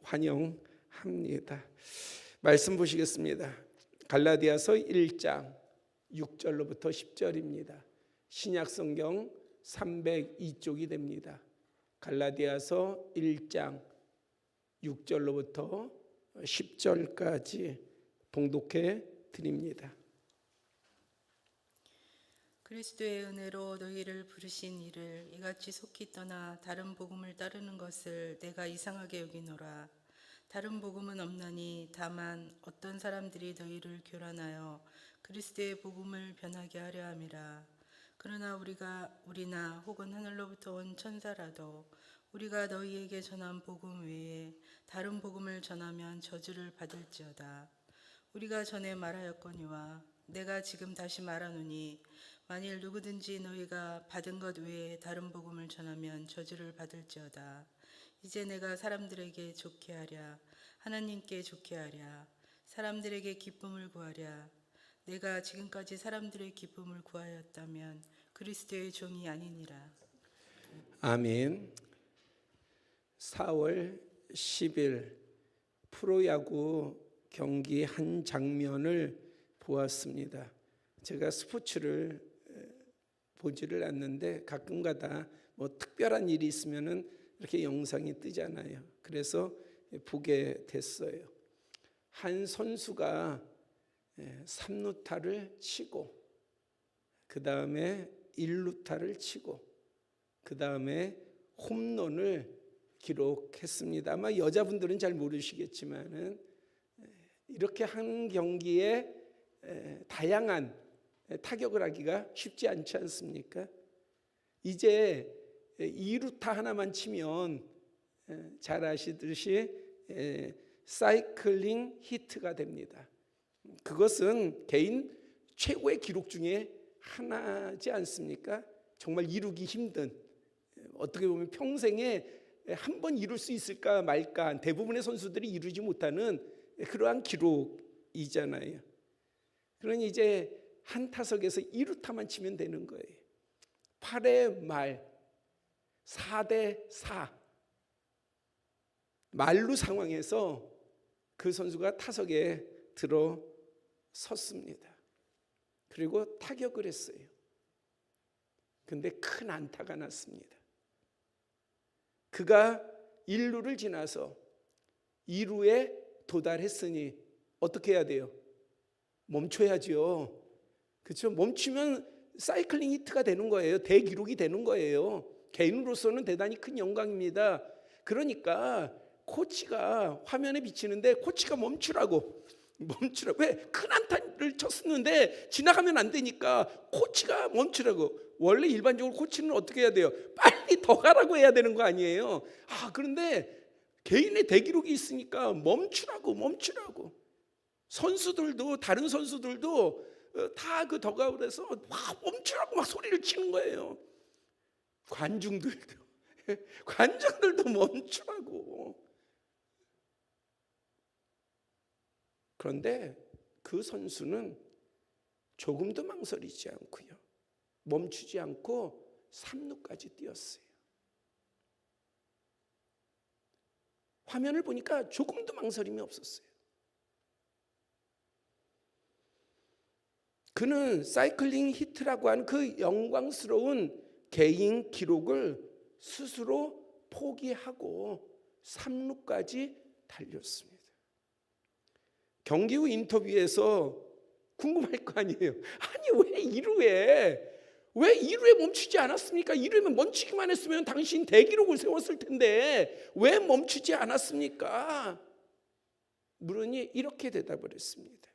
환영합니다. 말씀 보시겠습니다. 갈라디아서 1장 6절로부터 10절입니다. 신약성경 302쪽이 됩니다. 갈라디아서 1장 6절로부터 10절까지 봉독해 드립니다. 그리스도의 은혜로 너희를 부르신 이를 이같이 속히 떠나 다른 복음을 따르는 것을 내가 이상하게 여기노라. 다른 복음은 없나니 다만 어떤 사람들이 너희를 교란하여 그리스도의 복음을 변하게 하려 함이라. 그러나 우리나 혹은 하늘로부터 온 천사라도 우리가 너희에게 전한 복음 외에 다른 복음을 전하면 저주를 받을지어다. 우리가 전에 말하였거니와 내가 지금 다시 말하노니 만일 누구든지 너희가 받은 것 외에 다른 복음을 전하면 저주를 받을지어다. 이제 내가 사람들에게 좋게 하랴, 하나님께 좋게 하랴, 사람들에게 기쁨을 구하랴. 내가 지금까지 사람들의 기쁨을 구하였다면 그리스도의 종이 아니니라. 아멘. 4월 10일 프로야구 경기 한 장면을 보았습니다. 제가 스포츠를 보지를 않는데 가끔가다 뭐 특별한 일이 있으면은 이렇게 영상이 뜨잖아요. 그래서 보게 됐어요. 한 선수가 3루타를 치고 그 다음에 1루타를 치고 그 다음에 홈런을 기록했습니다. 아마 여자분들은 잘 모르시겠지만은 이렇게 한 경기에 다양한 타격을 하기가 쉽지 않지 않습니까? 이제 2루타 하나만 치면 잘 아시듯이 사이클링 히트가 됩니다. 그것은 개인 최고의 기록 중에 하나지 않습니까? 정말 이루기 힘든, 어떻게 보면 평생에 한 번 이룰 수 있을까 말까 대부분의 선수들이 이루지 못하는 그러한 기록이잖아요. 그러니 이제 한 타석에서 2루타만 치면 되는 거예요. 8회 말 4대4 만루 상황에서 그 선수가 타석에 들어섰습니다. 그리고 타격을 했어요. 근데 큰 안타가 났습니다. 그가 1루를 지나서 2루에 도달했으니 어떻게 해야 돼요? 멈춰야죠. 그렇죠? 멈추면 사이클링 히트가 되는 거예요. 대기록이 되는 거예요. 개인으로서는 대단히 큰 영광입니다. 그러니까 코치가 화면에 비치는데 코치가 멈추라고. 왜? 큰 안타를 쳤었는데 지나가면 안 되니까 코치가 멈추라고. 원래 일반적으로 코치는 어떻게 해야 돼요? 빨리 더 가라고 해야 되는 거 아니에요? 그런데 개인의 대기록이 있으니까 멈추라고. 선수들도 다른 선수들도 다 그 더가웃에서 막 멈추라고 막 소리를 치는 거예요. 관중들도 멈추라고. 그런데 그 선수는 조금도 망설이지 않고요. 멈추지 않고 3루까지 뛰었어요. 화면을 보니까 조금도 망설임이 없었어요. 그는 사이클링 히트라고 하는 그 영광스러운 개인 기록을 스스로 포기하고 3루까지 달렸습니다. 경기 후 인터뷰에서 궁금할 거 아니에요. 아니 왜 2루에 멈추지 않았습니까? 2루에 멈추기만 했으면 당신 대기록을 세웠을 텐데 왜 멈추지 않았습니까? 물으니 이렇게 대답을 했습니다.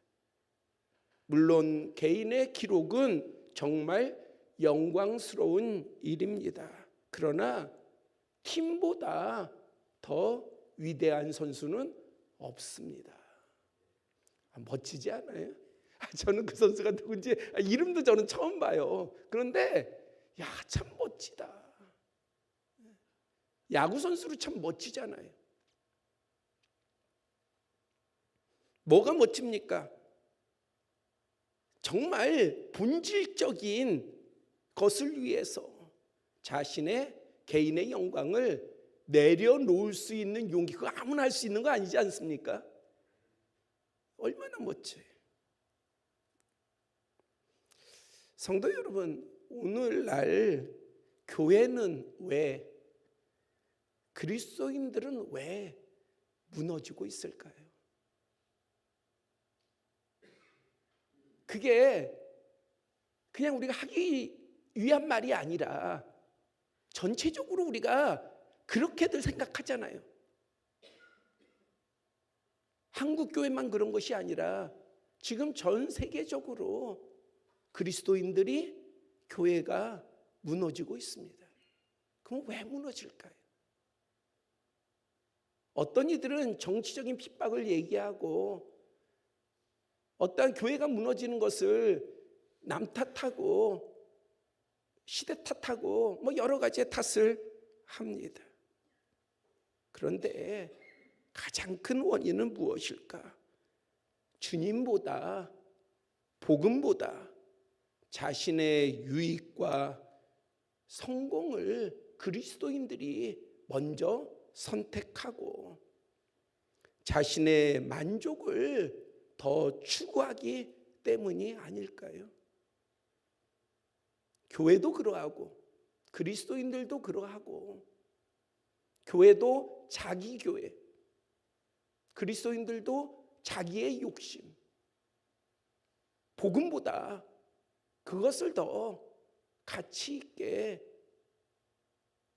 물론 개인의 기록은 정말 영광스러운 일입니다. 그러나 팀보다 더 위대한 선수는 없습니다. 멋지지 않아요? 저는 그 선수가 누군지 이름도 저는 처음 봐요. 그런데 참 멋지다. 야구 선수로 참 멋지잖아요. 뭐가 멋집니까? 정말 본질적인 것을 위해서 자신의 개인의 영광을 내려놓을 수 있는 용기, 그거 아무나 할 수 있는 거 아니지 않습니까? 얼마나 멋져요. 성도 여러분, 오늘날 교회는 왜, 그리스도인들은 왜 무너지고 있을까요? 그게 그냥 우리가 하기 위한 말이 아니라 전체적으로 우리가 그렇게들 생각하잖아요. 한국 교회만 그런 것이 아니라 지금 전 세계적으로 그리스도인들이, 교회가 무너지고 있습니다. 그럼 왜 무너질까요? 어떤 이들은 정치적인 핍박을 얘기하고, 어떠한 교회가 무너지는 것을 남 탓하고 시대 탓하고 뭐 여러 가지의 탓을 합니다. 그런데 가장 큰 원인은 무엇일까? 주님보다, 복음보다 자신의 유익과 성공을 그리스도인들이 먼저 선택하고 자신의 만족을 더 추구하기 때문이 아닐까요? 교회도 그러하고 그리스도인들도 그러하고, 교회도 자기 교회, 그리스도인들도 자기의 욕심, 복음보다 그것을 더 가치 있게,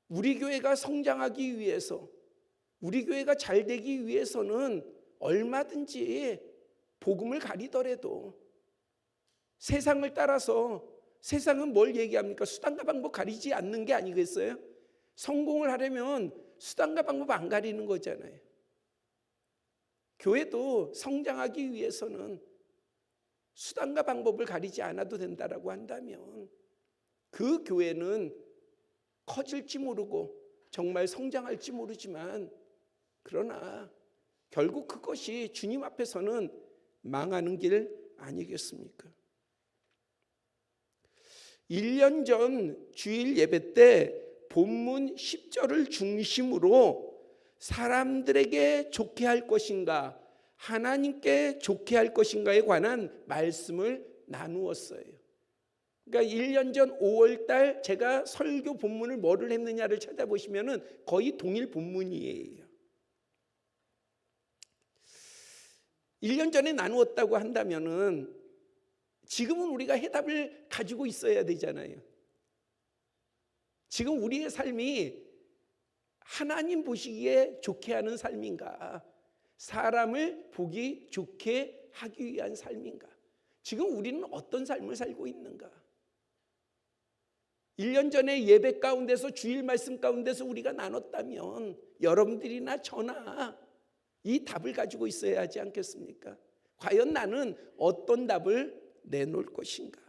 우리 교회가 성장하기 위해서, 우리 교회가 잘 되기 위해서는 얼마든지 복음을 가리더라도, 세상을 따라서, 세상은 뭘 얘기합니까? 수단과 방법 가리지 않는 게 아니겠어요? 성공을 하려면 수단과 방법 안 가리는 거잖아요. 교회도 성장하기 위해서는 수단과 방법을 가리지 않아도 된다라고 한다면 그 교회는 커질지 모르고 정말 성장할지 모르지만, 그러나 결국 그것이 주님 앞에서는 망하는 길 아니겠습니까? 1년 전 주일 예배 때 본문 10절을 중심으로 사람들에게 좋게 할 것인가, 하나님께 좋게 할 것인가에 관한 말씀을 나누었어요. 그러니까 1년 전 5월 달 제가 설교 본문을 뭐를 했느냐를 찾아보시면 거의 동일 본문이에요. 1년 전에 나누었다고 한다면은 지금은 우리가 해답을 가지고 있어야 되잖아요. 지금 우리의 삶이 하나님 보시기에 좋게 하는 삶인가, 사람을 보기 좋게 하기 위한 삶인가, 지금 우리는 어떤 삶을 살고 있는가? 1년 전에 예배 가운데서, 주일 말씀 가운데서 우리가 나눴다면 여러분들이나 저나 이 답을 가지고 있어야 하지 않겠습니까? 과연 나는 어떤 답을 내놓을 것인가?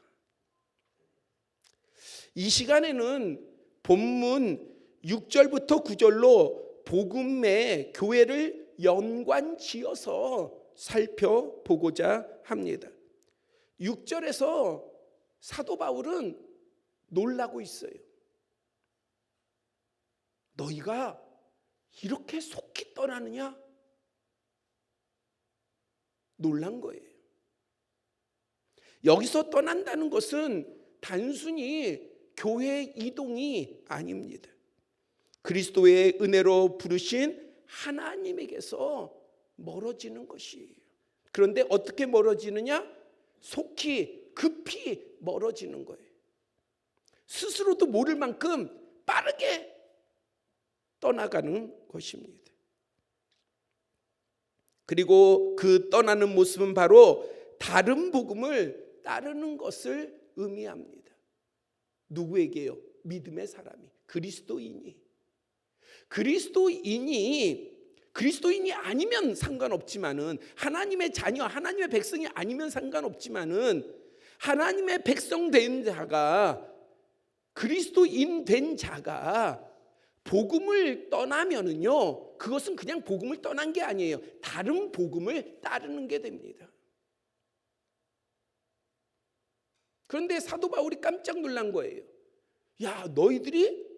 이 시간에는 본문 6절부터 9절로 복음의 교회를 연관지어서 살펴보고자 합니다. 6절에서 사도 바울은 놀라고 있어요. 너희가 이렇게 속히 떠나느냐? 놀란 거예요. 여기서 떠난다는 것은 단순히 교회 이동이 아닙니다. 그리스도의 은혜로 부르신 하나님에게서 멀어지는 것이에요. 그런데 어떻게 멀어지느냐? 속히, 급히 멀어지는 거예요. 스스로도 모를 만큼 빠르게 떠나가는 것입니다. 그리고 그 떠나는 모습은 바로 다른 복음을 따르는 것을 의미합니다. 누구에게요? 믿음의 사람이, 그리스도인이 아니면 상관없지만은, 하나님의 자녀, 하나님의 백성이 아니면 상관없지만은, 하나님의 백성 된 자가, 그리스도인 된 자가 복음을 떠나면은요, 그것은 그냥 복음을 떠난 게 아니에요. 다른 복음을 따르는 게 됩니다. 그런데 사도 바울이 깜짝 놀란 거예요. 야, 너희들이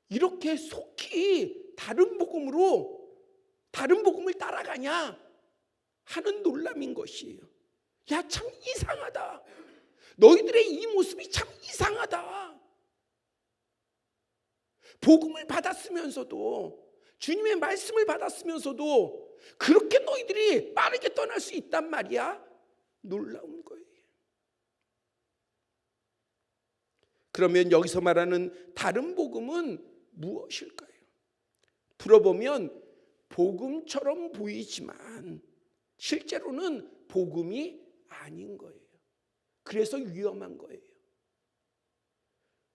이렇게 속히 다른 복음을 따라가냐 하는 놀람인 것이에요. 야, 참 이상하다. 너희들의 이 모습이 참 이상하다. 복음을 받았으면서도, 주님의 말씀을 받았으면서도 그렇게 너희들이 빠르게 떠날 수 있단 말이야? 놀라운 거예요. 그러면 여기서 말하는 다른 복음은 무엇일까요? 들어보면 복음처럼 보이지만 실제로는 복음이 아닌 거예요. 그래서 위험한 거예요.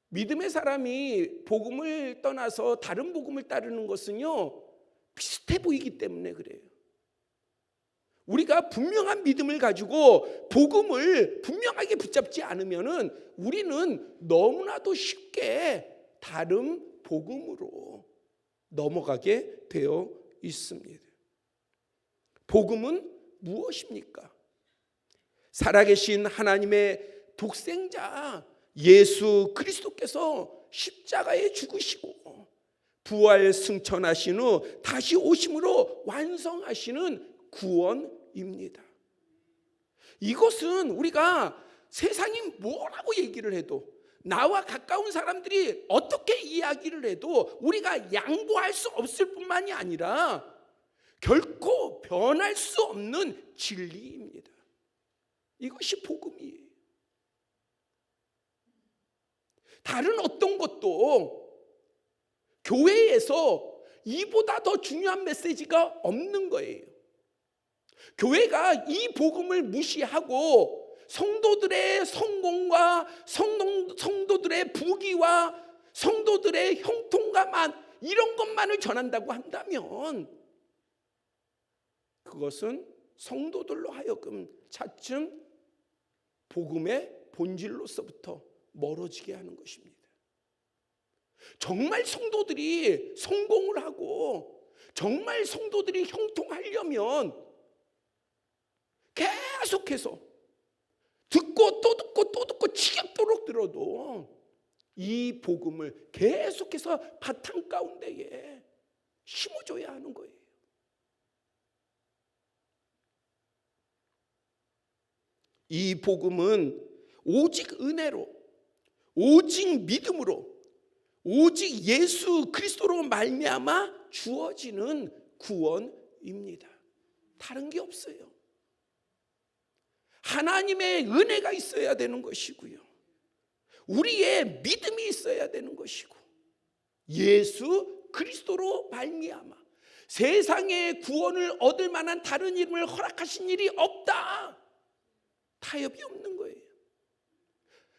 믿음의 사람이 복음을 떠나서 다른 복음을 따르는 것은요, 비슷해 보이기 때문에 그래요. 우리가 분명한 믿음을 가지고 복음을 분명하게 붙잡지 않으면은 우리는 너무나도 쉽게 다른 복음으로 넘어가게 되어 있습니다. 복음은 무엇입니까? 살아계신 하나님의 독생자 예수 그리스도께서 십자가에 죽으시고 부활 승천하신 후 다시 오심으로 완성하시는 구원입니다. 이것은 우리가 세상이 뭐라고 얘기를 해도, 나와 가까운 사람들이 어떻게 이야기를 해도 우리가 양보할 수 없을 뿐만이 아니라 결코 변할 수 없는 진리입니다. 이것이 복음이에요. 다른 어떤 것도 교회에서 이보다 더 중요한 메시지가 없는 거예요. 교회가 이 복음을 무시하고 성도들의 성공과 성도들의 부귀와 성도들의 형통감만, 이런 것만을 전한다고 한다면 그것은 성도들로 하여금 차츰 복음의 본질로서부터 멀어지게 하는 것입니다. 정말 성도들이 성공을 하고 정말 성도들이 형통하려면 계속해서 듣고 또 듣고 또 듣고 지겹도록 들어도 이 복음을 계속해서 바탕 가운데에 심어줘야 하는 거예요. 이 복음은 오직 은혜로, 오직 믿음으로, 오직 예수 그리스도로 말미암아 주어지는 구원입니다. 다른 게 없어요. 하나님의 은혜가 있어야 되는 것이고요, 우리의 믿음이 있어야 되는 것이고, 예수 그리스도로 말미암아 세상의 구원을 얻을 만한 다른 이름을 허락하신 일이 없다. 타협이 없는 거예요.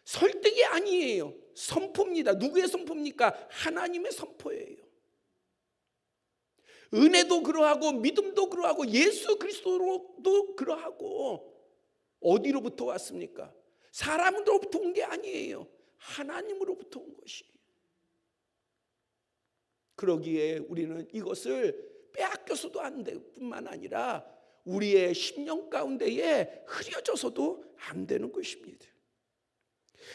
설득이 아니에요. 선포입니다. 누구의 선포입니까? 하나님의 선포예요. 은혜도 그러하고 믿음도 그러하고 예수 그리스도로도 그러하고, 어디로부터 왔습니까? 사람으로부터 온 게 아니에요. 하나님으로부터 온 것이에요. 그러기에 우리는 이것을 빼앗겨서도 안 될 뿐만 아니라 우리의 심령 가운데에 흐려져서도 안 되는 것입니다.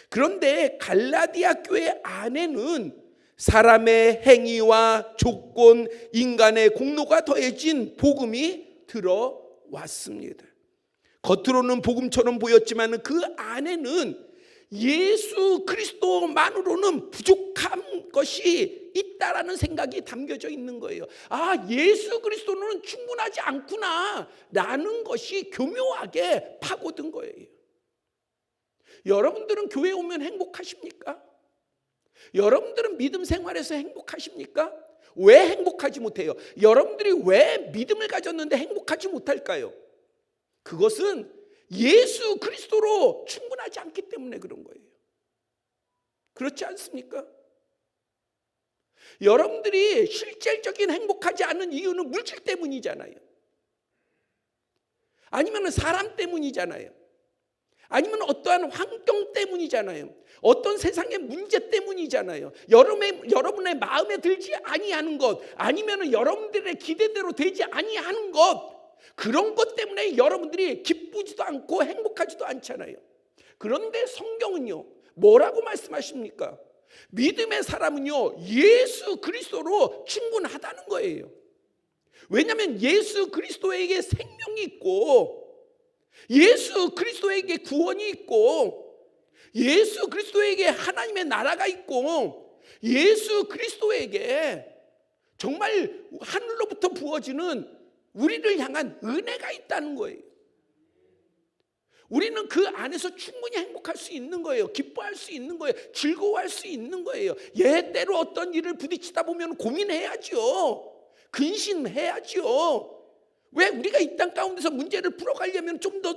그런데 갈라디아 교회 안에는 사람의 행위와 조건, 인간의 공로가 더해진 복음이 들어왔습니다. 겉으로는 복음처럼 보였지만 그 안에는 예수 그리스도만으로는 부족한 것이 있다라는 생각이 담겨져 있는 거예요. 아, 예수 그리스도는 충분하지 않구나 라는 것이 교묘하게 파고든 거예요. 여러분들은 교회 오면 행복하십니까? 여러분들은 믿음 생활에서 행복하십니까? 왜 행복하지 못해요? 여러분들이 왜 믿음을 가졌는데 행복하지 못할까요? 그것은 예수 그리스도로 충분하지 않기 때문에 그런 거예요. 그렇지 않습니까? 여러분들이 실질적인 행복하지 않은 이유는 물질 때문이잖아요. 아니면 사람 때문이잖아요. 아니면 어떠한 환경 때문이잖아요. 어떤 세상의 문제 때문이잖아요. 여러분의 마음에 들지 아니하는 것, 아니면 여러분들의 기대대로 되지 아니하는 것, 그런 것 때문에 여러분들이 기쁘지도 않고 행복하지도 않잖아요. 그런데 성경은요, 뭐라고 말씀하십니까? 믿음의 사람은요, 예수 그리스도로 충분하다는 거예요. 왜냐하면 예수 그리스도에게 생명이 있고, 예수 그리스도에게 구원이 있고, 예수 그리스도에게 하나님의 나라가 있고, 예수 그리스도에게 정말 하늘로부터 부어지는 우리를 향한 은혜가 있다는 거예요. 우리는 그 안에서 충분히 행복할 수 있는 거예요. 기뻐할 수 있는 거예요. 즐거워할 수 있는 거예요. 때로 어떤 일을 부딪히다 보면 고민해야죠. 근심해야죠. 왜? 우리가 이 땅 가운데서 문제를 풀어가려면 좀 더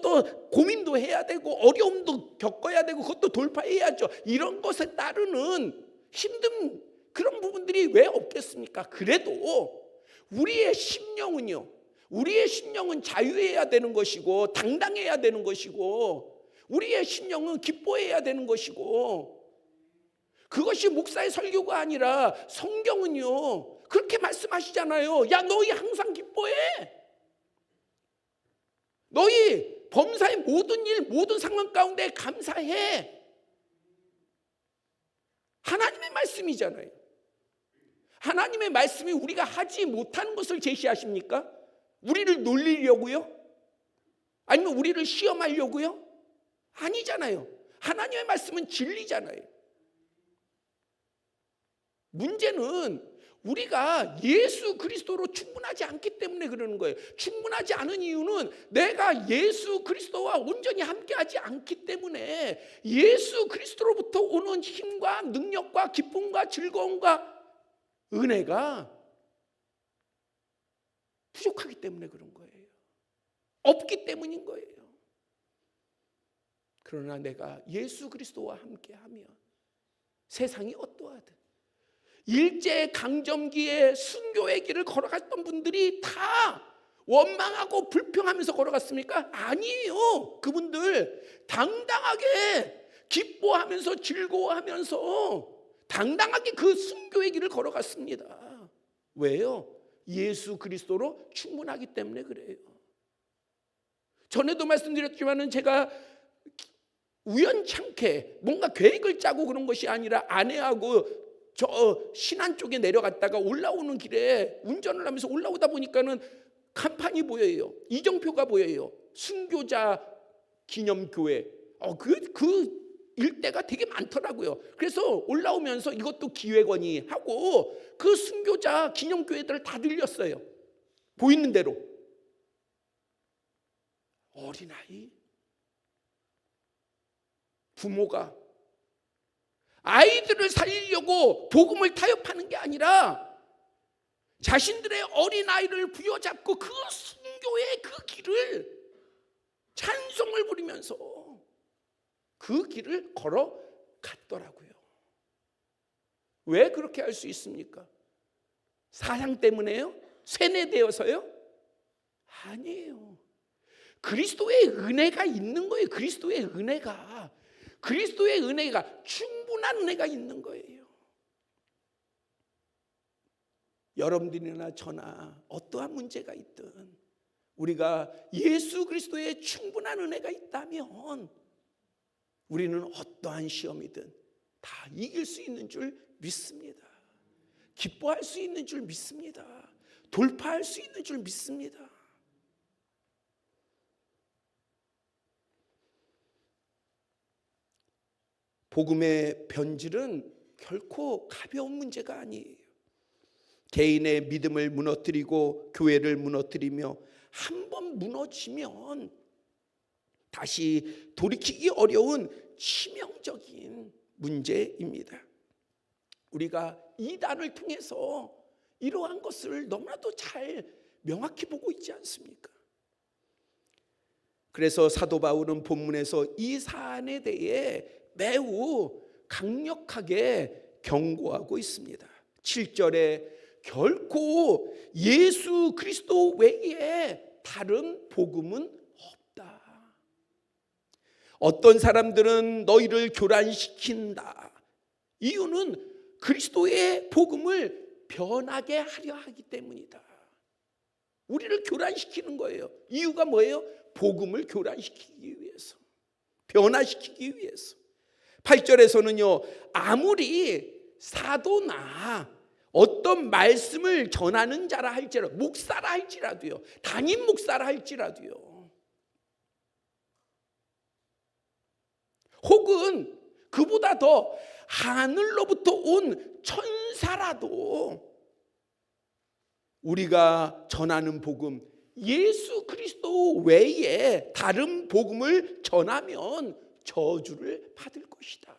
고민도 해야 되고 어려움도 겪어야 되고 그것도 돌파해야죠. 이런 것에 따르는 힘든 그런 부분들이 왜 없겠습니까? 그래도 우리의 심령은요, 우리의 심령은 자유해야 되는 것이고 당당해야 되는 것이고, 우리의 심령은 기뻐해야 되는 것이고, 그것이 목사의 설교가 아니라 성경은요 그렇게 말씀하시잖아요. 야, 너희 항상 기뻐해. 너희 범사의 모든 일, 모든 상황 가운데 감사해. 하나님의 말씀이잖아요. 하나님의 말씀이 우리가 하지 못하는 것을 제시하십니까? 우리를 놀리려고요? 아니면 우리를 시험하려고요? 아니잖아요. 하나님의 말씀은 진리잖아요. 문제는 우리가 예수 그리스도로 충분하지 않기 때문에 그러는 거예요. 충분하지 않은 이유는 내가 예수 그리스도와 온전히 함께하지 않기 때문에 예수 그리스도로부터 오는 힘과 능력과 기쁨과 즐거움과 은혜가 부족하기 때문에 그런 거예요. 없기 때문인 거예요. 그러나 내가 예수 그리스도와 함께하면 세상이 어떠하든, 일제강점기에 순교의 길을 걸어갔던 분들이 다 원망하고 불평하면서 걸어갔습니까? 아니에요. 그분들 당당하게 기뻐하면서 즐거워하면서 당당하게 그 순교의 길을 걸어갔습니다. 왜요? 예수 그리스도로 충분하기 때문에 그래요. 전에도 말씀드렸지만은 제가 우연찮게 뭔가 계획을 짜고 그런 것이 아니라 아내하고 저 신안 쪽에 내려갔다가 올라오는 길에 운전을 하면서 올라오다 보니까는 간판이 보여요. 이정표가 보여요. 순교자 기념교회. 그 일대가 되게 많더라고요. 그래서 올라오면서 이것도 기획원이 하고 그 순교자 기념교회들을 다 들렸어요. 보이는 대로. 어린아이, 부모가 아이들을 살리려고 복음을 타협하는 게 아니라 자신들의 어린아이를 부여잡고 그 순교의 그 길을 찬송을 부리면서 그 길을 걸어갔더라고요. 왜 그렇게 할 수 있습니까? 사랑 때문에요? 세뇌되어서요? 아니에요. 그리스도의 은혜가 있는 거예요. 그리스도의 은혜가 충분한 은혜가 있는 거예요. 여러분들이나 저나 어떠한 문제가 있든 우리가 예수 그리스도의 충분한 은혜가 있다면 우리는 어떠한 시험이든 다 이길 수 있는 줄 믿습니다. 기뻐할 수 있는 줄 믿습니다. 돌파할 수 있는 줄 믿습니다. 복음의 변질은 결코 가벼운 문제가 아니에요. 개인의 믿음을 무너뜨리고 교회를 무너뜨리며 한 번 무너지면 다시 돌이키기 어려운 치명적인 문제입니다. 우리가 이단을 통해서 이러한 것을 너무나도 잘 명확히 보고 있지 않습니까? 그래서 사도 바울은 본문에서 이 사안에 대해 매우 강력하게 경고하고 있습니다. 7절에 결코 예수 그리스도 외에 다른 복음은 없다. 어떤 사람들은 너희를 교란시킨다. 이유는 그리스도의 복음을 변하게 하려 하기 때문이다. 우리를 교란시키는 거예요. 이유가 뭐예요? 복음을 교란시키기 위해서, 변화시키기 위해서, 8절에서는요, 아무리 사도나 어떤 말씀을 전하는 자라 할지라도, 목사라 할지라도요, 담임 목사라 할지라도요, 혹은 그보다 더 하늘로부터 온 천사라도 우리가 전하는 복음, 예수 그리스도 외에 다른 복음을 전하면 저주를 받을 것이다.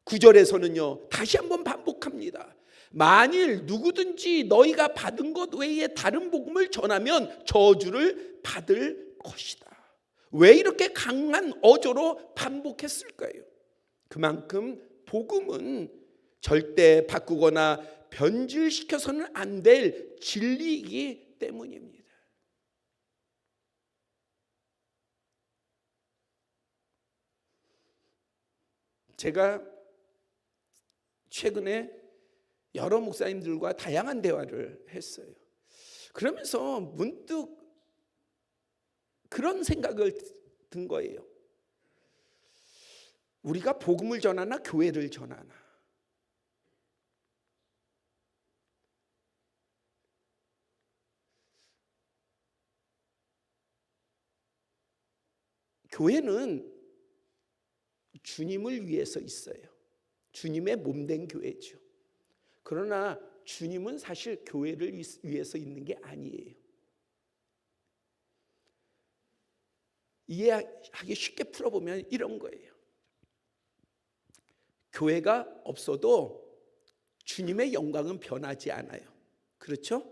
9절에서는요, 다시 한번 반복합니다. 만일 누구든지 너희가 받은 것 외에 다른 복음을 전하면 저주를 받을 것이다. 왜 이렇게 강한 어조로 반복했을까요? 그만큼 복음은 절대 바꾸거나 변질시켜서는 안 될 진리이기 때문입니다. 제가 최근에 여러 목사님들과 다양한 대화를 했어요. 그러면서 문득 그런 생각을 든 거예요. 우리가 복음을 전하나 교회를 전하나? 교회는 주님을 위해서 있어요. 주님의 몸된 교회죠. 그러나 주님은 사실 교회를 위해서 있는 게 아니에요. 이해하기 쉽게 풀어보면 이런 거예요. 교회가 없어도 주님의 영광은 변하지 않아요. 그렇죠?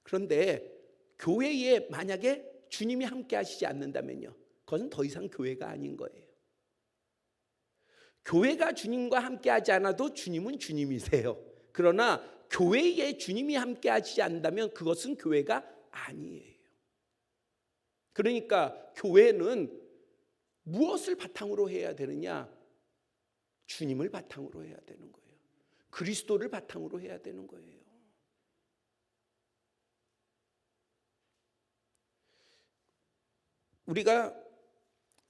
그런데 교회에 만약에 주님이 함께 하시지 않는다면요, 그것은 더 이상 교회가 아닌 거예요. 교회가 주님과 함께 하지 않아도 주님은 주님이세요. 그러나 교회에 주님이 함께 하지 않는다면 그것은 교회가 아니에요. 그러니까 교회는 무엇을 바탕으로 해야 되느냐? 주님을 바탕으로 해야 되는 거예요. 그리스도를 바탕으로 해야 되는 거예요. 우리가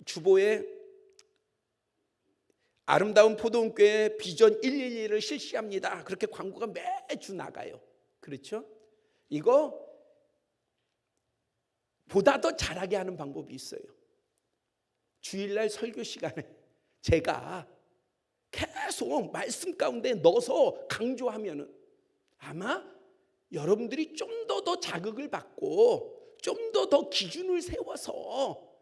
주보에 아름다운 포도원교회 비전 111을 실시합니다. 그렇게 광고가 매주 나가요. 그렇죠? 이거 보다 더 잘하게 하는 방법이 있어요. 주일날 설교 시간에 제가 계속 말씀 가운데 넣어서 강조하면은 아마 여러분들이 좀 더 자극을 받고 좀 더 기준을 세워서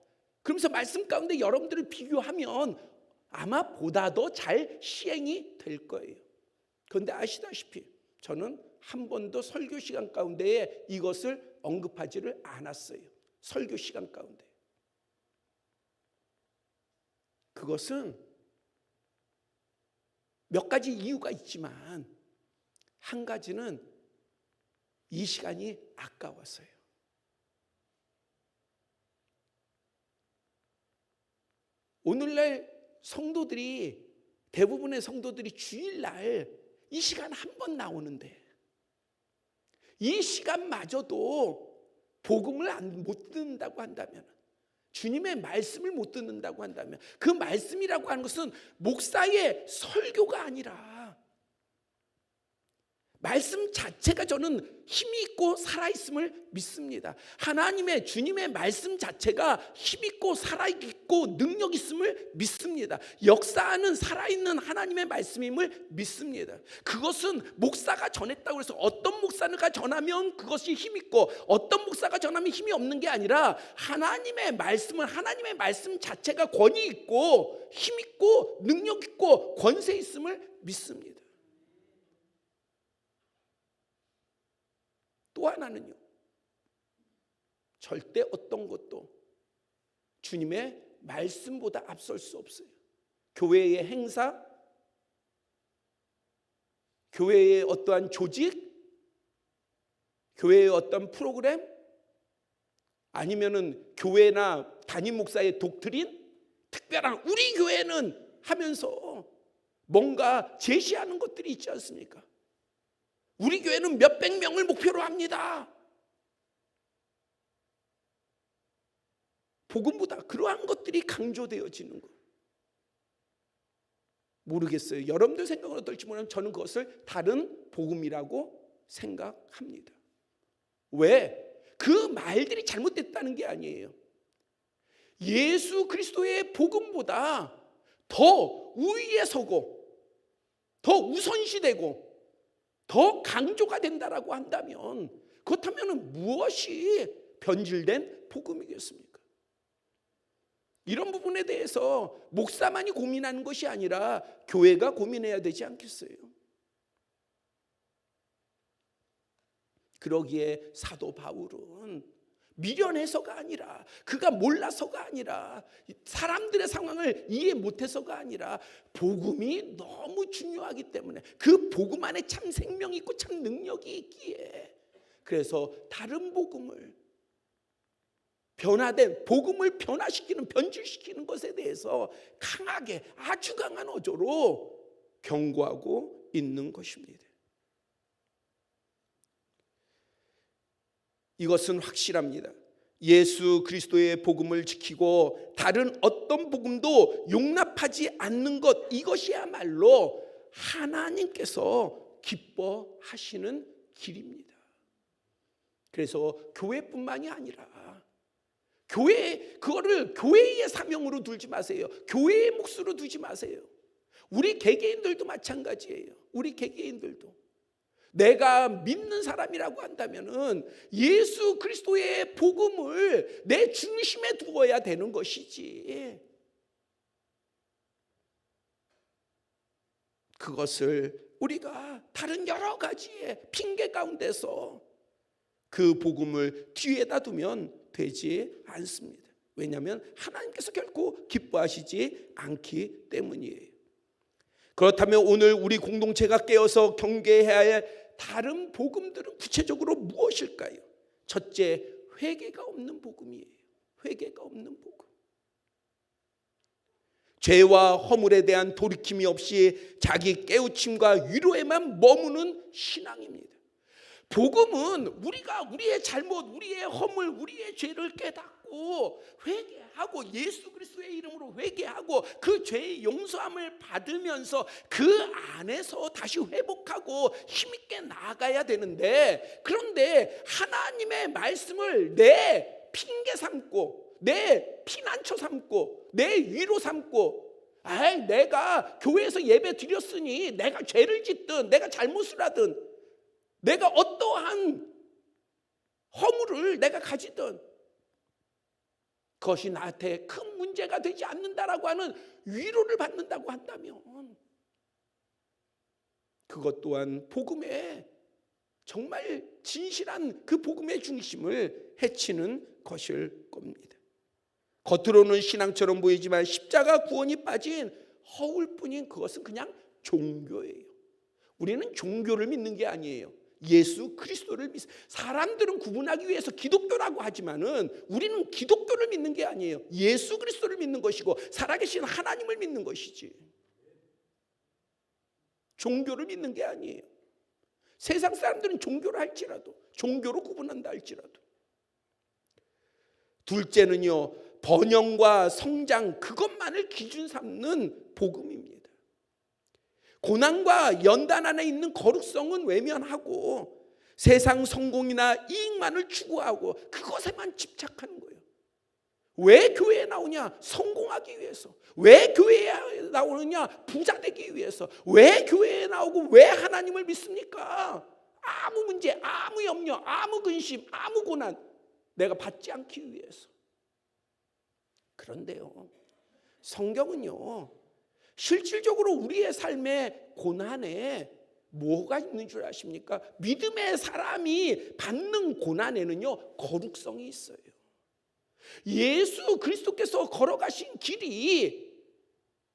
그러면서 말씀 가운데 여러분들을 비교하면 아마 보다 더 잘 시행이 될 거예요. 그런데 아시다시피 저는 한 번도 설교 시간 가운데에 이것을 언급하지를 않았어요. 설교 시간 가운데. 그것은 몇 가지 이유가 있지만 한 가지는 이 시간이 아까워서요. 오늘날 성도들이, 대부분의 성도들이 주일날 이 시간 한 번 나오는데 이 시간마저도 복음을 못 듣는다고 한다면, 주님의 말씀을 못 듣는다고 한다면, 그 말씀이라고 하는 것은 목사의 설교가 아니라 말씀 자체가 저는 힘이 있고 살아있음을 믿습니다. 하나님의, 주님의 말씀 자체가 힘 있고 살아있고 능력 있음을 믿습니다. 역사하는 살아있는 하나님의 말씀임을 믿습니다. 그것은 목사가 전했다고 해서 어떤 목사가 전하면 그것이 힘 있고 어떤 목사가 전하면 힘이 없는 게 아니라 하나님의 말씀은, 하나님의 말씀 자체가 권위 있고 힘 있고 능력 있고 권세 있음을 믿습니다. 또 하나는요, 절대 어떤 것도 주님의 말씀보다 앞설 수 없어요. 교회의 행사, 교회의 어떠한 조직, 교회의 어떤 프로그램, 아니면은 교회나 담임 목사의 독트린, 특별한 우리 교회는 하면서 뭔가 제시하는 것들이 있지 않습니까? 우리 교회는 몇백 명을 목표로 합니다. 복음보다 그러한 것들이 강조되어지는 거. 모르겠어요. 여러분들 생각은 어떨지 모르지만 저는 그것을 다른 복음이라고 생각합니다. 왜? 그 말들이 잘못됐다는 게 아니에요. 예수 그리스도의 복음보다 더 우위에 서고 더 우선시되고 더 강조가 된다라고 한다면 그렇다면 무엇이 변질된 복음이겠습니까? 이런 부분에 대해서 목사만이 고민하는 것이 아니라 교회가 고민해야 되지 않겠어요? 그러기에 사도 바울은 미련해서가 아니라, 그가 몰라서가 아니라, 사람들의 상황을 이해 못해서가 아니라 복음이 너무 중요하기 때문에 그 복음 안에 참 생명이 있고 참 능력이 있기에 그래서 다른 복음을 변화된 복음을 변화시키는, 변질시키는 것에 대해서 강하게, 아주 강한 어조로 경고하고 있는 것입니다. 이것은 확실합니다. 예수 그리스도의 복음을 지키고 다른 어떤 복음도 용납하지 않는 것, 이것이야말로 하나님께서 기뻐하시는 길입니다. 그래서 교회뿐만이 아니라 그거를 교회의 사명으로 두지 마세요. 교회의 몫으로 두지 마세요. 우리 개개인들도 마찬가지예요. 우리 개개인들도 내가 믿는 사람이라고 한다면은 예수 그리스도의 복음을 내 중심에 두어야 되는 것이지, 그것을 우리가 다른 여러 가지의 핑계 가운데서 그 복음을 뒤에다 두면 되지 않습니다. 왜냐하면 하나님께서 결코 기뻐하시지 않기 때문이에요. 그렇다면 오늘 우리 공동체가 깨어서 경계해야 할 다른 복음들은 구체적으로 무엇일까요? 첫째, 회개가 없는 복음이에요. 회개가 없는 복음. 죄와 허물에 대한 돌이킴이 없이 자기 깨우침과 위로에만 머무는 신앙입니다. 복음은 우리가 우리의 잘못, 우리의 허물, 우리의 죄를 깨닫고 회개하고 예수 그리스도의 이름으로 회개하고 그 죄의 용서함을 받으면서 그 안에서 다시 회복하고 힘있게 나아가야 되는데, 그런데 하나님의 말씀을 내 핑계 삼고 내 피난처 삼고 내 위로 삼고, 내가 교회에서 예배 드렸으니 내가 죄를 짓든 내가 잘못을 하든 내가 어떠한 허물을 내가 가지든 그것이 나한테 큰 문제가 되지 않는다라고 하는 위로를 받는다고 한다면 그것 또한 복음의 정말 진실한 그 복음의 중심을 해치는 것일 겁니다. 겉으로는 신앙처럼 보이지만 십자가 구원이 빠진 허울뿐인 그것은 그냥 종교예요. 우리는 종교를 믿는 게 아니에요. 예수 그리스도를 믿. 사람들은 구분하기 위해서 기독교라고 하지만은 우리는 기독교를 믿는 게 아니에요. 예수 그리스도를 믿는 것이고 살아계신 하나님을 믿는 것이지, 종교를 믿는 게 아니에요. 세상 사람들은 종교를 할지라도, 종교로 구분한다 할지라도. 둘째는요, 번영과 성장, 그것만을 기준 삼는 복음입니다. 고난과 연단 안에 있는 거룩성은 외면하고 세상 성공이나 이익만을 추구하고 그것에만 집착하는 거예요. 왜 교회에 나오냐? 성공하기 위해서. 왜 교회에 나오느냐? 부자 되기 위해서. 왜 교회에 나오고 왜 하나님을 믿습니까? 아무 문제, 아무 염려, 아무 근심, 아무 고난 내가 받지 않기 위해서. 그런데요, 성경은요, 실질적으로 우리의 삶의 고난에 뭐가 있는 줄 아십니까? 믿음의 사람이 받는 고난에는요, 거룩성이 있어요. 예수 그리스도께서 걸어가신 길이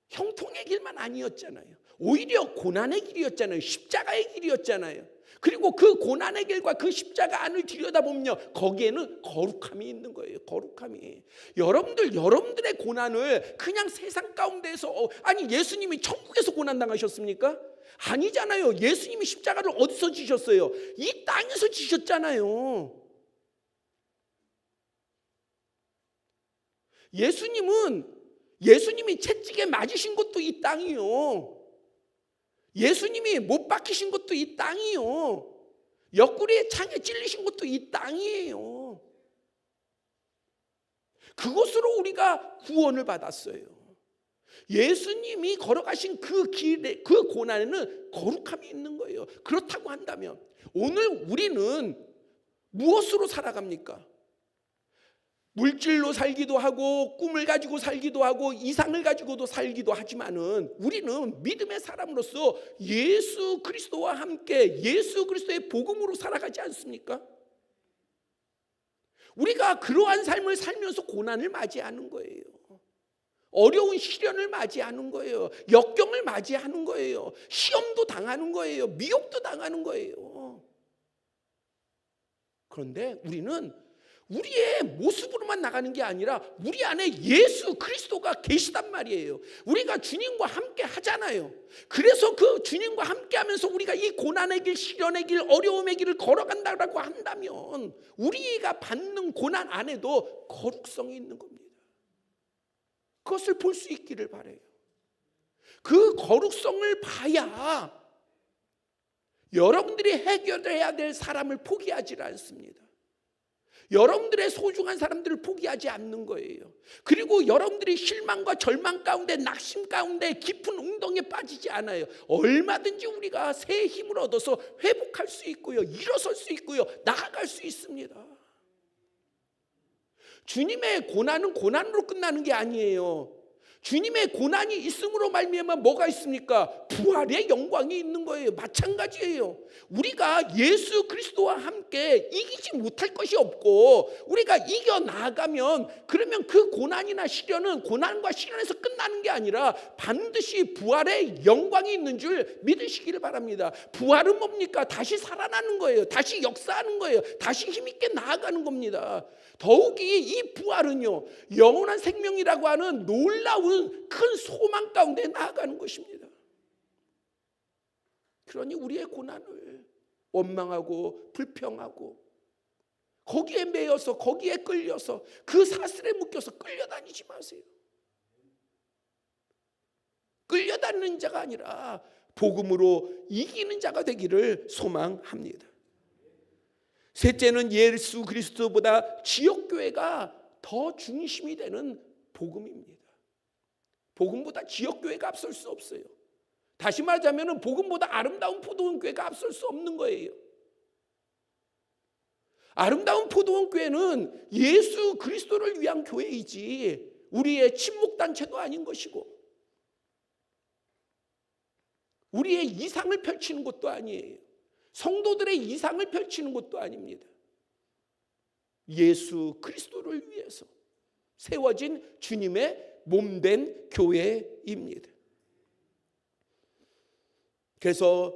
형통의 길만 아니었잖아요. 오히려 고난의 길이었잖아요. 십자가의 길이었잖아요. 그리고 그 고난의 길과 그 십자가 안을 들여다보면요, 거기에는 거룩함이 있는 거예요. 거룩함이. 여러분들의 고난을 그냥 세상 가운데서 아니 예수님이 천국에서 고난 당하셨습니까? 아니잖아요. 예수님이 십자가를 어디서 지셨어요? 이 땅에서 지셨잖아요. 예수님이 채찍에 맞으신 것도 이 땅이요. 예수님이 못 박히신 것도 이 땅이요. 옆구리에 창에 찔리신 것도 이 땅이에요. 그것으로 우리가 구원을 받았어요. 예수님이 걸어가신 그 길에, 그 고난에는 거룩함이 있는 거예요. 그렇다고 한다면 오늘 우리는 무엇으로 살아갑니까? 물질로 살기도 하고 꿈을 가지고 살기도 하고 이상을 가지고도 살기도 하지만은 우리는 믿음의 사람으로서 예수 그리스도와 함께 예수 그리스도의 복음으로 살아가지 않습니까? 우리가 그러한 삶을 살면서 고난을 맞이하는 거예요. 어려운 시련을 맞이하는 거예요. 역경을 맞이하는 거예요. 시험도 당하는 거예요. 미혹도 당하는 거예요. 그런데 우리는 우리의 모습으로만 나가는 게 아니라 우리 안에 예수 그리스도가 계시단 말이에요. 우리가 주님과 함께 하잖아요. 그래서 그 주님과 함께 하면서 우리가 이 고난의 길, 시련의 길, 어려움의 길을 걸어간다고 한다면 우리가 받는 고난 안에도 거룩성이 있는 겁니다. 그것을 볼 수 있기를 바라요. 그 거룩성을 봐야 여러분들이 해결해야 될 사람을 포기하지 않습니다. 여러분들의 소중한 사람들을 포기하지 않는 거예요. 그리고 여러분들이 실망과 절망 가운데, 낙심 가운데 깊은 웅덩이에 빠지지 않아요. 얼마든지 우리가 새 힘을 얻어서 회복할 수 있고요, 일어설 수 있고요, 나아갈 수 있습니다. 주님의 고난은 고난으로 끝나는 게 아니에요. 주님의 고난이 있음으로 말미암아 뭐가 있습니까? 부활의 영광이 있는 거예요. 마찬가지예요. 우리가 예수 그리스도와 함께 이기지 못할 것이 없고 우리가 이겨나가면 그러면 그 고난이나 시련은 고난과 시련에서 끝나는 게 아니라 반드시 부활의 영광이 있는 줄 믿으시기를 바랍니다. 부활은 뭡니까? 다시 살아나는 거예요. 다시 역사하는 거예요. 다시 힘있게 나아가는 겁니다. 더욱이 이 부활은요, 영원한 생명이라고 하는 놀라운 큰 소망 가운데 나아가는 것입니다. 그러니 우리의 고난을 원망하고 불평하고 거기에 매여서 거기에 끌려서 그 사슬에 묶여서 끌려다니지 마세요. 끌려다니는 자가 아니라 복음으로 이기는 자가 되기를 소망합니다. 셋째는 예수 그리스도보다 지역교회가 더 중심이 되는 복음입니다. 복음보다 지역교회가 앞설 수 없어요. 다시 말하자면 복음보다 아름다운 포도원교회가 앞설 수 없는 거예요. 아름다운 포도원교회는 예수 그리스도를 위한 교회이지 우리의 친목단체도 아닌 것이고 우리의 이상을 펼치는 것도 아니에요. 성도들의 이상을 펼치는 것도 아닙니다. 예수 그리스도를 위해서 세워진 주님의 몸된 교회입니다. 그래서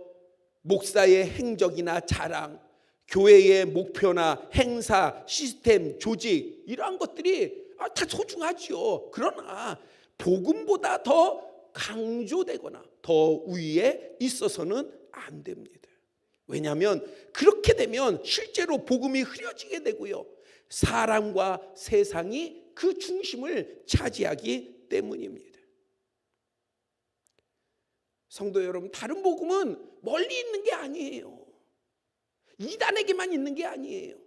목사의 행적이나 자랑, 교회의 목표나 행사, 시스템, 조직 이러한 것들이 다 소중하지요. 그러나 복음보다 더 강조되거나 더 위에 있어서는 안 됩니다. 왜냐하면 그렇게 되면 실제로 복음이 흐려지게 되고요, 사람과 세상이 그 중심을 차지하기 때문입니다. 성도 여러분, 다른 복음은 멀리 있는 게 아니에요. 이단에게만 있는 게 아니에요.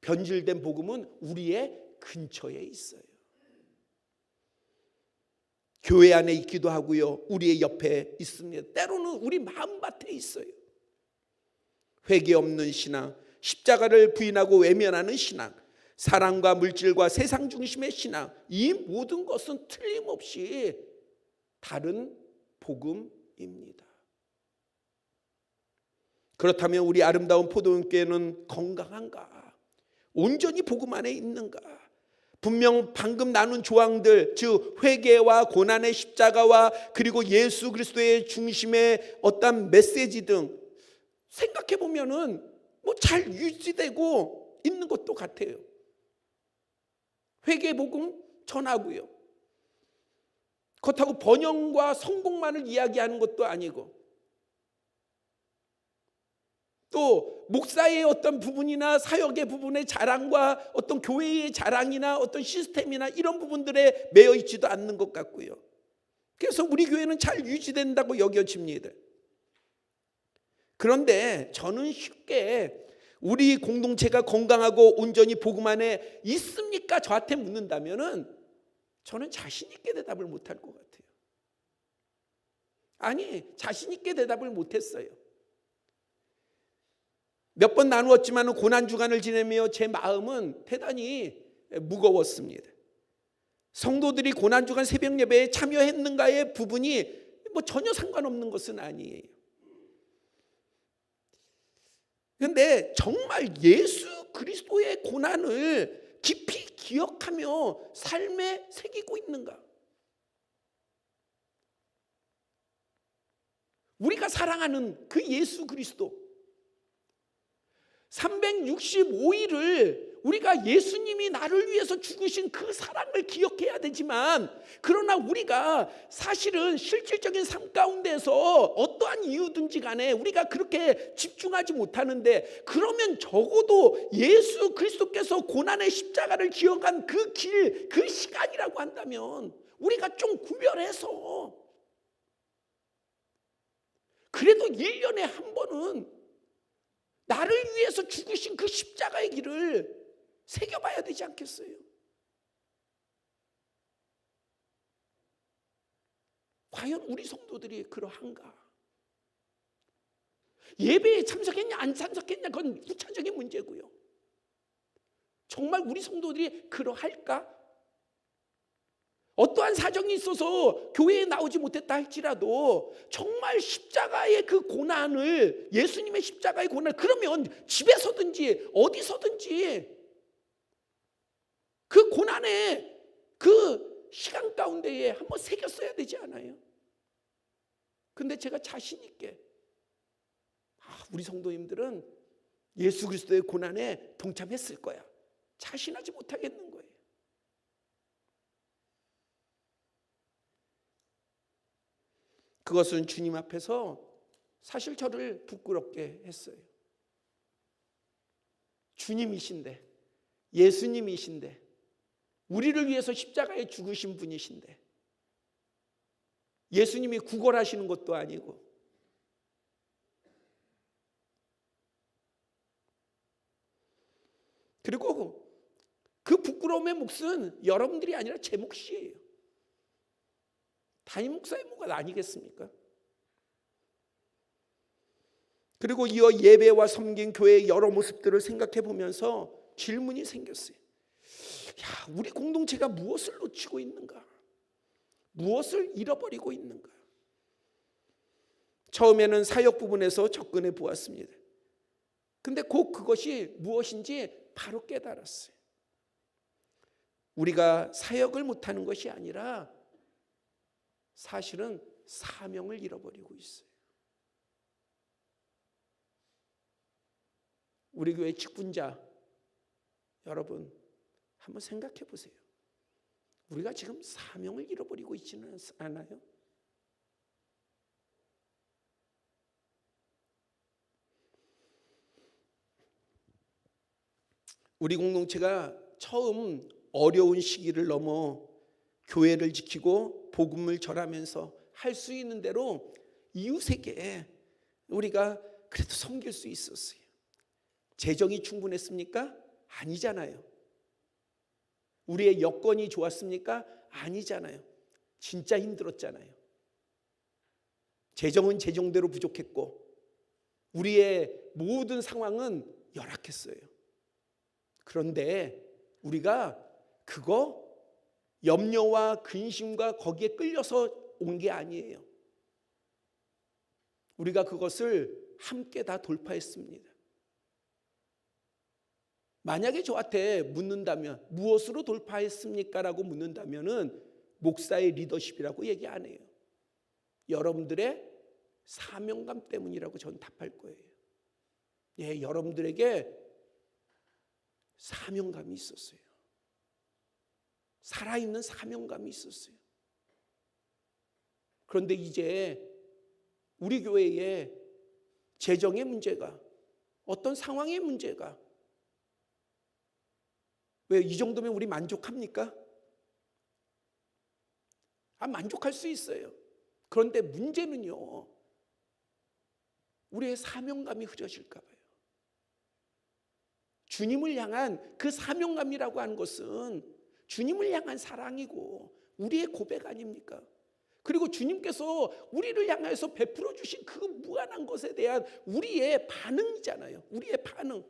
변질된 복음은 우리의 근처에 있어요. 교회 안에 있기도 하고요, 우리의 옆에 있습니다. 때로는 우리 마음밭에 있어요. 회개 없는 신앙, 십자가를 부인하고 외면하는 신앙, 사랑과 물질과 세상 중심의 신앙, 이 모든 것은 틀림없이 다른 복음입니다. 그렇다면 우리 아름다운 포도원교회는 건강한가? 온전히 복음 안에 있는가? 분명 방금 나눈 조항들, 즉 회개와 고난의 십자가와 그리고 예수 그리스도의 중심의 어떤 메시지 등 생각해 보면은 뭐 잘 유지되고 있는 것도 같아요. 회개 복음 전하고요. 그렇다고 번영과 성공만을 이야기하는 것도 아니고 또 목사의 어떤 부분이나 사역의 부분의 자랑과 어떤 교회의 자랑이나 어떤 시스템이나 이런 부분들에 매여 있지도 않는 것 같고요. 그래서 우리 교회는 잘 유지된다고 여겨집니다. 그런데 저는 쉽게 우리 공동체가 건강하고 온전히 복음 안에 있습니까? 저한테 묻는다면은 저는 자신 있게 대답을 못할 것 같아요. 아니, 자신 있게 대답을 못했어요. 몇 번 나누었지만 고난주간을 지내며 제 마음은 대단히 무거웠습니다. 성도들이 고난주간 새벽 예배에 참여했는가의 부분이 전혀 상관없는 것은 아니에요. 그런데 정말 예수 그리스도의 고난을 깊이 기억하며 삶에 새기고 있는가? 우리가 사랑하는 그 예수 그리스도 365일을 우리가 예수님이 나를 위해서 죽으신 그 사랑을 기억해야 되지만, 그러나 우리가 사실은 실질적인 삶 가운데서 어떠한 이유든지 간에 우리가 그렇게 집중하지 못하는데, 그러면 적어도 예수 그리스도께서 고난의 십자가를 기억한 그 길, 그 시간이라고 한다면 우리가 좀 구별해서 그래도 1년에 한 번은 나를 위해서 죽으신 그 십자가의 길을 새겨봐야 되지 않겠어요? 과연 우리 성도들이 그러한가? 예배에 참석했냐 안 참석했냐 그건 후차적인 문제고요. 정말 우리 성도들이 그러할까? 어떠한 사정이 있어서 교회에 나오지 못했다 할지라도 정말 십자가의 그 고난을, 예수님의 십자가의 고난을, 그러면 집에서든지 어디서든지 그 고난의 그 시간 가운데에 한번 새겼어야 되지 않아요? 근데 제가 자신 있게 우리 성도님들은 예수 그리스도의 고난에 동참했을 거야, 자신하지 못하겠는 거예요. 그것은 주님 앞에서 사실 저를 부끄럽게 했어요. 주님이신데, 예수님이신데, 우리를 위해서 십자가에 죽으신 분이신데, 예수님이 구걸하시는 것도 아니고, 그리고 그 부끄러움의 몫은 여러분들이 아니라 제 몫이에요. 담임 목사의 몫은 아니겠습니까? 그리고 이어 예배와 섬긴 교회의 여러 모습들을 생각해 보면서 질문이 생겼어요. 우리 공동체가 무엇을 놓치고 있는가? 무엇을 잃어버리고 있는가? 처음에는 사역 부분에서 접근해 보았습니다. 근데 곧 그것이 무엇인지 바로 깨달았어요. 우리가 사역을 못하는 것이 아니라 사실은 사명을 잃어버리고 있어요. 우리 교회 직분자 여러분, 한번 생각해 보세요. 우리가 지금 사명을 잃어버리고 있지는 않아요? 우리 공동체가 처음 어려운 시기를 넘어 교회를 지키고 복음을 전하면서 할 수 있는 대로 이웃에게 우리가 그래도 섬길 수 있었어요. 재정이 충분했습니까? 아니잖아요. 우리의 여건이 좋았습니까? 아니잖아요. 진짜 힘들었잖아요. 재정은 재정대로 부족했고 우리의 모든 상황은 열악했어요. 그런데 우리가 그거 염려와 근심과 거기에 끌려서 온 게 아니에요. 우리가 그것을 함께 다 돌파했습니다. 만약에 저한테 묻는다면 무엇으로 돌파했습니까? 라고 묻는다면은 목사의 리더십이라고 얘기 안 해요. 여러분들의 사명감 때문이라고 저는 답할 거예요. 예, 여러분들에게 사명감이 있었어요. 살아있는 사명감이 있었어요. 그런데 이제 우리 교회에 재정의 문제가 어떤 상황의 문제가. 왜 이 정도면 우리 만족합니까? 만족할 수 있어요. 그런데 문제는요, 우리의 사명감이 흐려질까 봐요. 주님을 향한 그 사명감이라고 하는 것은 주님을 향한 사랑이고 우리의 고백 아닙니까? 그리고 주님께서 우리를 향해서 베풀어 주신 그 무한한 것에 대한 우리의 반응이잖아요. 우리의 반응.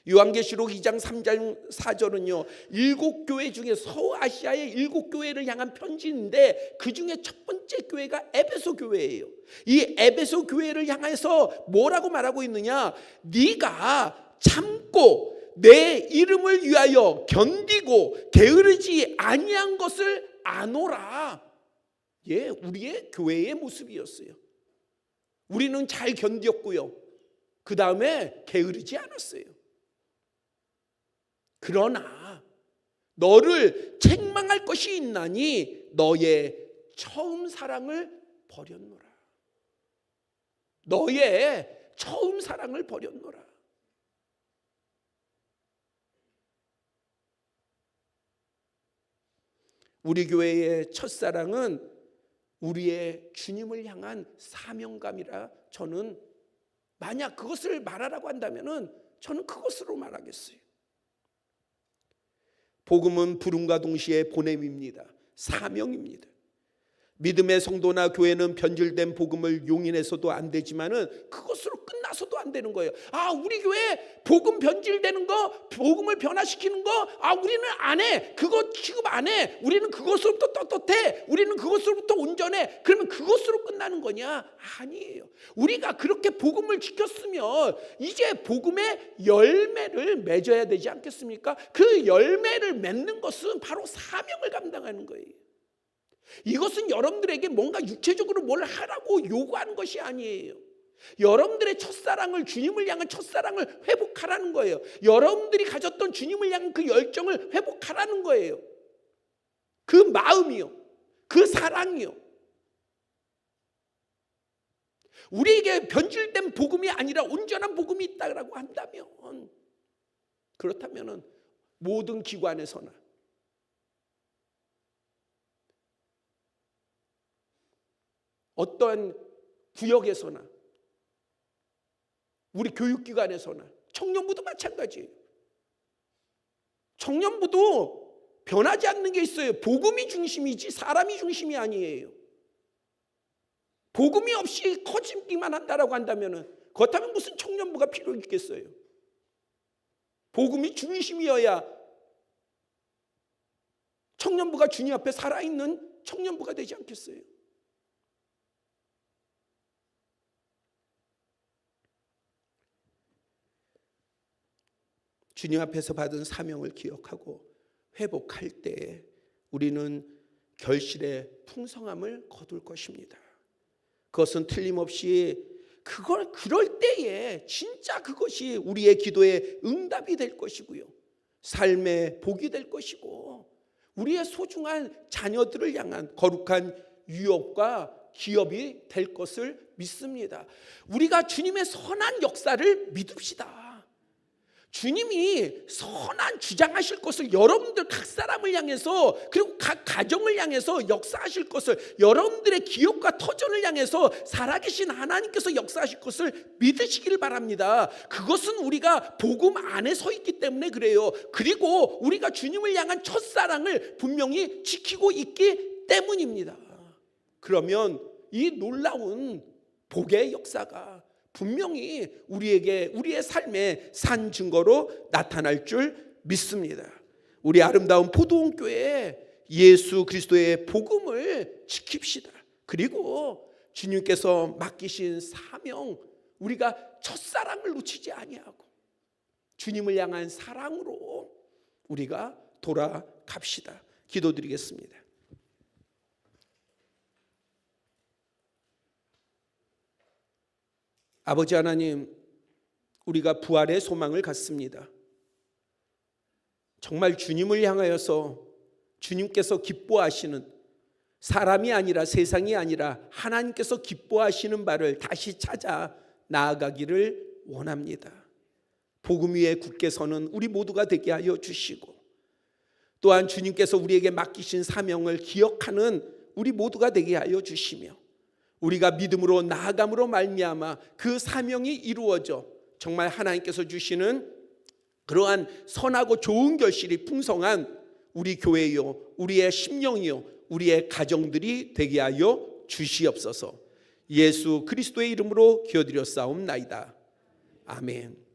요한계시록 2장 3장 4절은요, 7교회 중에 서아시아의 7교회를 향한 편지인데 그 중에 첫 번째 교회가 에베소 교회예요. 이 에베소 교회를 향해서 뭐라고 말하고 있느냐? 네가 참고 내 이름을 위하여 견디고 게으르지 아니한 것을 아노라. 예, 우리의 교회의 모습이었어요. 우리는 잘 견뎠고요. 그 다음에 게으르지 않았어요. 그러나 너를 책망할 것이 있나니 너의 처음 사랑을 버렸노라. 너의 처음 사랑을 버렸노라. 우리 교회의 첫사랑은 우리의 주님을 향한 사명감이라 저는, 만약 그것을 말하라고 한다면 저는 그것으로 말하겠어요. 복음은 부름과 동시에 보냄입니다. 사명입니다. 믿음의 성도나 교회는 변질된 복음을 용인해서도 안 되지만은 그것으로 끝나서도 안 되는 거예요. 우리 교회 복음 변질되는 거, 복음을 변화시키는 거, 우리는 안 해. 그거 취급 안 해. 우리는 그것으로부터 떳떳해. 우리는 그것으로부터 온전해. 그러면 그것으로 끝나는 거냐? 아니에요. 우리가 그렇게 복음을 지켰으면 이제 복음의 열매를 맺어야 되지 않겠습니까? 그 열매를 맺는 것은 바로 사명을 감당하는 거예요. 이것은 여러분들에게 뭔가 육체적으로 뭘 하라고 요구하는 것이 아니에요. 여러분들의 첫사랑을, 주님을 향한 첫사랑을 회복하라는 거예요. 여러분들이 가졌던 주님을 향한 그 열정을 회복하라는 거예요. 그 마음이요, 그 사랑이요. 우리에게 변질된 복음이 아니라 온전한 복음이 있다고 한다면, 그렇다면 모든 기관에서나 어떠한 구역에서나 우리 교육기관에서나 청년부도 마찬가지예요. 청년부도 변하지 않는 게 있어요. 복음이 중심이지 사람이 중심이 아니에요. 복음이 없이 커지기만 한다라고 한다면 그렇다면 무슨 청년부가 필요 있겠어요? 복음이 중심이어야 청년부가 주님 앞에 살아있는 청년부가 되지 않겠어요? 주님 앞에서 받은 사명을 기억하고 회복할 때 우리는 결실의 풍성함을 거둘 것입니다. 그것은 틀림없이 그럴 때에 진짜 그것이 우리의 기도의 응답이 될 것이고요, 삶의 복이 될 것이고, 우리의 소중한 자녀들을 향한 거룩한 유업과 기업이 될 것을 믿습니다. 우리가 주님의 선한 역사를 믿읍시다. 주님이 선한 주장하실 것을 여러분들 각 사람을 향해서, 그리고 각 가정을 향해서 역사하실 것을, 여러분들의 기업과 터전을 향해서 살아계신 하나님께서 역사하실 것을 믿으시기를 바랍니다. 그것은 우리가 복음 안에 서 있기 때문에 그래요. 그리고 우리가 주님을 향한 첫사랑을 분명히 지키고 있기 때문입니다. 그러면 이 놀라운 복의 역사가 분명히 우리에게, 우리의 삶의 산 증거로 나타날 줄 믿습니다. 우리 아름다운 포도원교회에 예수 그리스도의 복음을 지킵시다. 그리고 주님께서 맡기신 사명, 우리가 첫사랑을 놓치지 아니하고 주님을 향한 사랑으로 우리가 돌아갑시다. 기도드리겠습니다. 아버지 하나님, 우리가 부활의 소망을 갖습니다. 정말 주님을 향하여서 주님께서 기뻐하시는, 사람이 아니라 세상이 아니라 하나님께서 기뻐하시는 바를 다시 찾아 나아가기를 원합니다. 복음 위에 굳게 서는 우리 모두가 되게 하여 주시고, 또한 주님께서 우리에게 맡기신 사명을 기억하는 우리 모두가 되게 하여 주시며, 우리가 믿음으로 나아감으로 말미암아 그 사명이 이루어져 정말 하나님께서 주시는 그러한 선하고 좋은 결실이 풍성한 우리 교회요, 우리의 심령이요, 우리의 가정들이 되게 하여 주시옵소서. 예수 그리스도의 이름으로 기도드렸사옵나이다. 아멘.